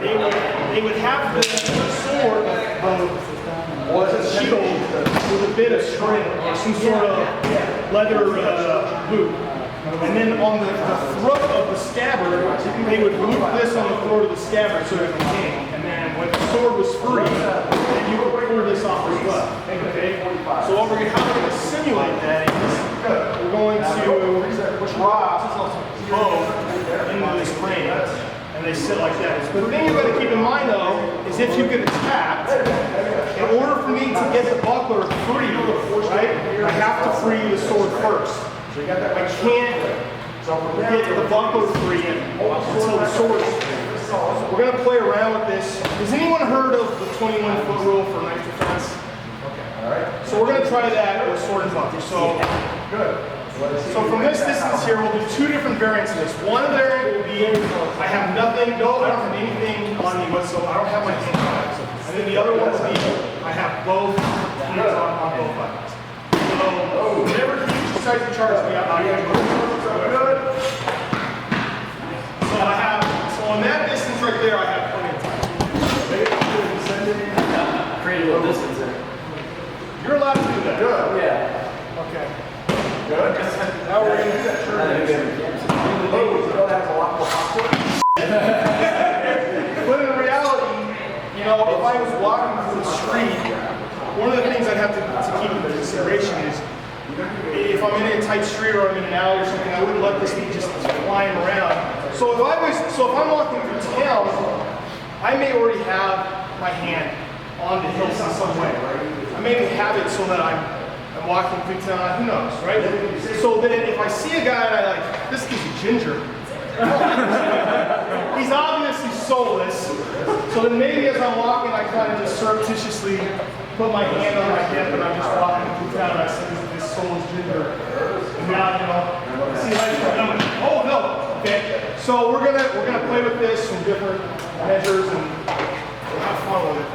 they would have the sword, shield with a bit of string or some sort of leather loop. And then on the throat of the scabbard, they would loop this on the throat of the scabbard so it would hang. And then when the sword was free, then you would pull this off as well. Okay? So how we're going to simulate that is we're going to drop both into this frame. And they sit like that. But the thing you've got to keep in mind though is if you get attacked, in order for me to get the buckler free, right, I have to free the sword first. I can't get the buckler free until the sword is free. We're going to play around with this. Has anyone heard of the 21-foot rule for knife defense? Okay. So we're going to try that with sword and buckler. So from this distance here, we'll do two different variants of this. One variant will be I have nothing, I don't have anything on me whatsoever. I don't have my hand on it. And then the other one will be I have both hands on both buttons. So whatever exercise you charge me, I'm good. So on that distance right there, I have plenty of time. Create a little distance there. You're allowed to do that. Good. Yeah. Okay. Good. Now we're going to do that. But in reality, you know, if I was walking through the street, one of the things I'd have to keep into consideration is if I'm in a tight street or I'm in an alley or something, I wouldn't let this thing just flying around. So if I'm walking through town, I may already have my hand on the hills in some way. I may have it so that I'm walking through town, who knows, right? So then if I see a guy and I like, this kid's a ginger. He's obviously soulless. So then maybe as I'm walking, I kind of just surreptitiously put my hand on my hip and I'm just walking through town and I see this soulless ginger. And now, you know, see how you're coming. Oh no! Okay. So we're gonna play with this from different measures and we'll have fun with it.